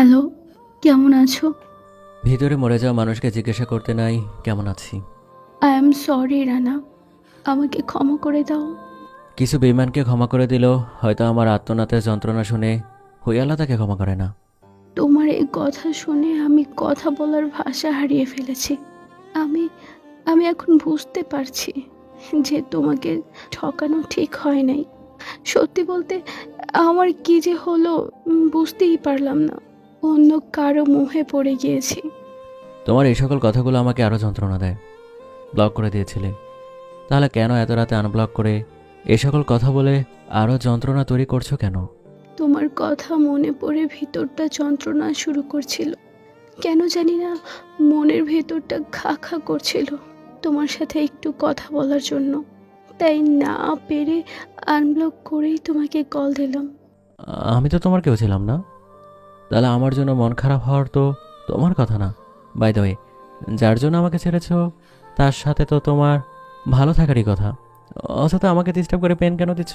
Hello, কেমন আছো? ভিতরে মরে যাওয়া মানুষকে জিজ্ঞাসা করতে নাই কেমন আছি। আই অ্যাম সরি রানা, আমাকে ক্ষমা করে দাও। কিছু বেঈমানকে ক্ষমা করে দিলেও হয়তো আমার আত্মনাথের যন্ত্রণা শুনে হই আল্লাহ তাকে ক্ষমা করে না। তোমার এই কথা শুনে আমি কথা বলার ভাষা হারিয়ে ফেলেছি। আমি আমি এখন বুঝতে পারছি যে তোমাকে ঠকানো ঠিক হয় নাই। সত্যি বলতে আমার কি যে হলো বুঝতেই পারলাম না। অন্য কারো মোহে পড়ে গিয়েছি। তোমার এই সকল কথাগুলো আমাকে আরও যন্ত্রণা দেয়। ব্লক করে দিয়েছিলে, তাহলে কেন এত রাতে আনব্লক করে এই সকল কথা বলে আরও যন্ত্রণা তৈরি করছো কেন? তোমার কথা মনে পড়ে ভিতরটা যন্ত্রণা শুরু করছিল। কেন জানি না, মনের ভেতরটা খা খা করছিল তোমার সাথে একটু কথা বলার জন্য। তাই না পেরে আনব্লক করেই তোমাকে কল দিলাম। আমি তো তোমার কেউ ছিলাম না, তাহলে আমার জন্য মন খারাপ হওয়ার তো তোমার কথা না। বাই দ্য ওয়ে, যার জন্য আমাকে ছেড়েছো তার সাথে তো তোমার ভালো থাকারই কথা, অথচ আমাকে ডিস্টার্ব করে পেন কেন দিচ্ছ?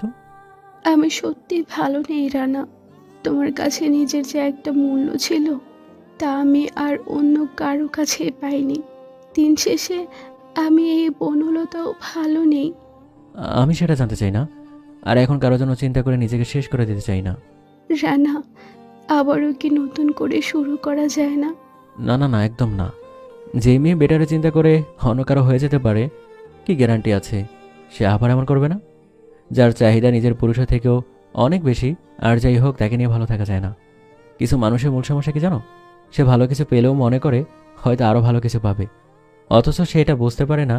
আমি সত্যি ভালো নেই রানা। তোমার কাছে নিজের যে একটা মূল্য ছিল তা আমি আর অন্য কারো কাছে পাইনি। দিন শেষে আমি এই বনলতাও ভালো নেই। আমি সেটা জানতে চাই না, আর এখন কারোর জন্য চিন্তা করে নিজেকে শেষ করে দিতে চাই না। রানা, আবারও কি নতুন করে শুরু করা যায় না? না না না, একদম না। যে মেয়ে বেটারে চিন্তা করে অন্য কারো হয়ে যেতে পারে, কি গ্যারান্টি আছে সে আবার এমন করবে না? যার চাহিদা নিজের পুরুষের থেকেও অনেক বেশি, আর যাই হোক তাকে নিয়ে ভালো থাকা যায় না। কিছু মানুষের মূল সমস্যা কি জানো? সে ভালো কিছু পেলেও মনে করে হয়তো আরও ভালো কিছু পাবে, অথচ সে এটা বুঝতে পারে না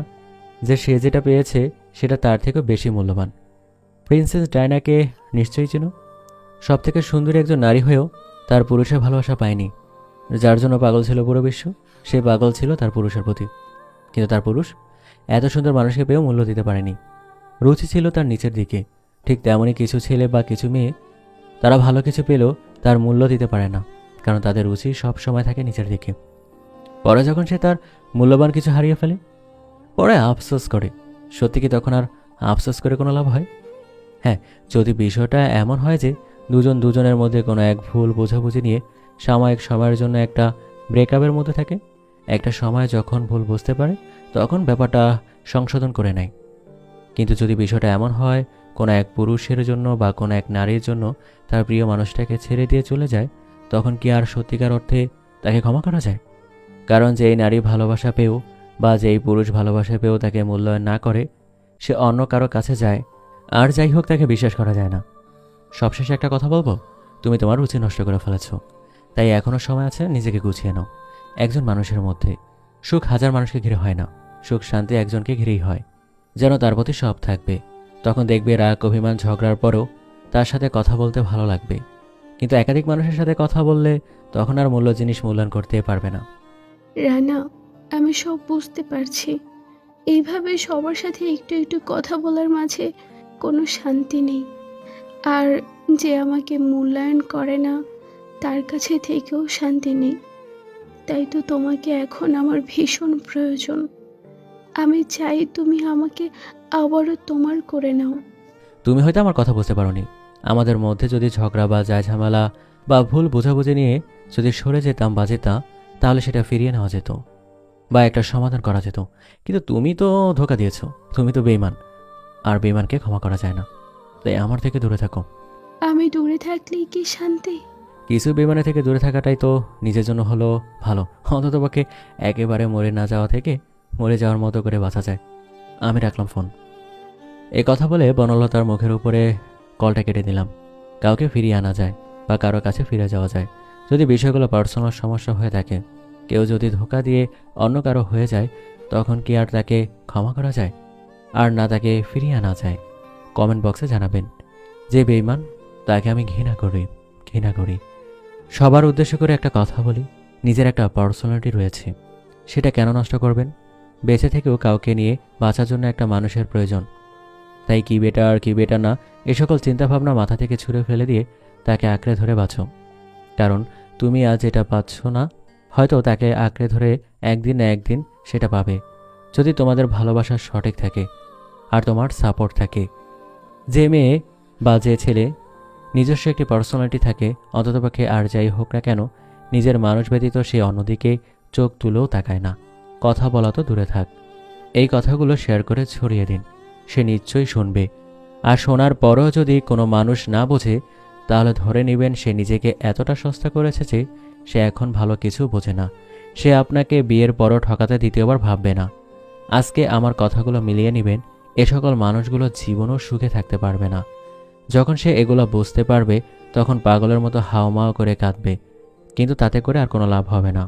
যে সে যেটা পেয়েছে সেটা তার থেকেও বেশি মূল্যবান। প্রিন্সেস ডায়নাকে নিশ্চয়ই চেনো। সব থেকে সুন্দরী একজন নারী হয়েও তার পুরুষের ভালোবাসা পায়নি। যার জন্য পাগল ছিল পুরো বিশ্ব, সে পাগল ছিল তার পুরুষের প্রতি। কিন্তু তার পুরুষ এত সুন্দর মানুষকে পেয়েও মূল্য দিতে পারেনি। রুচি ছিল তার নিচের দিকে। ঠিক তেমনই কিছু ছেলে বা কিছু মেয়ে, তারা ভালো কিছু পেলেও তার মূল্য দিতে পারে না, কারণ তাদের রুচি সব সময় থাকে নিচের দিকে। পরে যখন সে তার মূল্যবান কিছু হারিয়ে ফেলে, পরে আফসোস করে। সত্যি কি তখন আর আফসোস করে কোনো লাভ হয়? হ্যাঁ, যদি বিষয়টা এমন হয় যে দুজন দুজনের মধ্যে কোনো এক ভুল বোঝাবুঝি নিয়ে সাময়িক সময়ের জন্য একটা ব্রেকআপের মধ্যে থাকে, একটা সময় যখন ভুল বুঝতে পারে তখন ব্যাপারটা সংশোধন করে নেয়। কিন্তু যদি বিষয়টা এমন হয় কোনো এক পুরুষের জন্য বা কোনো এক নারীর জন্য তার প্রিয় মানুষটাকে ছেড়ে দিয়ে চলে যায়, তখন কি আর সত্যিকার অর্থে তাকে ক্ষমা করা যায়? কারণ যেই নারী ভালোবাসা পেয়েও বা যেই পুরুষ ভালোবাসা পেয়েও তাকে মূল্যায়ন না করে, সে অন্য কারো কাছে যায়, আর যাই হোক তাকে বিশ্বাস করা যায় না। সবশেষে একটা কথা বলবো, তুমি তোমার রুচি নষ্ট করে ফেলেছ। তাই এখনও সময় আছে, নিজেকে গুছিয়ে নাও। একজন মানুষের মধ্যে সুখ হাজার মানুষকে ঘিরে হয় না, সুখ শান্তি একজনকে ঘিরেই হয়, যেন তার প্রতি সব থাকবে। তখন দেখবে রাগ অভিমান ঝগড়ার পরও তার সাথে কথা বলতে ভালো লাগবে। কিন্তু একাধিক মানুষের সাথে কথা বললে তখন আর মূল্য জিনিস মূল্যায়ন করতে পারবে না। রানা, আমি সব বুঝতে পারছি। এইভাবে সবার সাথে একটু একটু কথা বলার মাঝে কোনো শান্তি নেই। আর যে আমাকে মূল্যায়ন করে না তার কাছে থেকেও শান্তি নেই। তাই তো তোমাকে এখন আমার ভীষণ প্রয়োজন। আমি চাই তুমি আমাকে আবারও তোমার করে নাও। তুমি হয়তো আমার কথা বুঝতে পারোনি। আমাদের মধ্যে যদি ঝগড়া বা যায় ঝামেলা বা ভুল বোঝাবুঝি নিয়ে যদি সরে যেতাম বা যেতাম, তাহলে সেটা ফিরিয়ে নেওয়া যেত বা একটা সমাধান করা যেত। কিন্তু তুমি তো ধোঁকা দিয়েছো, তুমি তো বেঈমান, আর বেঈমানকে ক্ষমা করা যায় না। তাই আমার থেকে দূরে থাকো। আমি দূরে থাকলেই কি শান্তি? কিছু বেঈমানের থেকে দূরে থাকাটাই তো নিজের জন্য হলো ভালো। অন্ততপক্ষে একেবারে মরে না যাওয়া থেকে মরে যাওয়ার মতো করে বাঁচা যায়। আমি রাখলাম ফোন। এই কথা বলে বনলতার মুখের উপরে কলটা কেটে দিলাম। কাউকে ফিরিয়ে আনা যায় বা কারো কাছে ফিরে যাওয়া যায় যদি বিষয়গুলো পার্সোনাল সমস্যা হয়ে থাকে। কেউ যদি ধোঁকা দিয়ে অন্য কারো হয়ে যায়, তখন কি আর তাকে ক্ষমা করা যায়? আর না তাকে ফিরিয়ে আনা যায়? কমেন্ট বক্সে জানাবেন। যে বেঈমান তাকে আমি ঘৃণা করি, ঘৃণা করি। সবার উদ্দেশ্য করে একটা কথা বলি, নিজের একটা পার্সোনালিটি রয়েছে, সেটা কেন নষ্ট করবেন? বেঁচে থেকেও কাউকে নিয়ে বাঁচার জন্য একটা মানুষের প্রয়োজন। তাই কি বেটার কি বেটার না, এ সকল চিন্তাভাবনা মাথা থেকে ছুঁড়ে ফেলে দিয়ে তাকে আঁকড়ে ধরে বাঁচো। কারণ তুমি আজ যেটা পাচ্ছ না, হয়তো তাকে আঁকড়ে ধরে একদিন না একদিন সেটা পাবে, যদি তোমাদের ভালোবাসা সঠিক থাকে আর তোমার সাপোর্ট থাকে। যে মেয়ে বা যে ছেলে নিজস্ব একটি পার্সোনালিটি থাকে, অন্ততপক্ষে আর যাই হোক না কেন নিজের মানুষ ব্যতীত সে অন্যদিকে চোখ তুলেও তাকায় না। কথা বলা তো দূরে থাক, এই কথাগুলো শেয়ার করে ছড়িয়ে দিন, সে নিশ্চয়ই শুনবে। আর শোনার পরও যদি কোনো মানুষ না বোঝে, তাহলে ধরে নেবেন সে নিজেকে এতটা সস্তা করেছে যে সে এখন ভালো কিছু বোঝে না। সে আপনাকে বিয়ের পরও ঠকাতে দ্বিতীয়বার ভাববে না। আজকে আমার কথাগুলো মিলিয়ে নেবেন, এ সকল মানুষগুলো জীবনও সুখে থাকতে পারবে না। যখন সে এগুলো বুঝতে পারবে, তখন পাগলের মতো হাওমাও করে কাঁদবে, কিন্তু তাতে করে আর কোনো লাভ হবে না।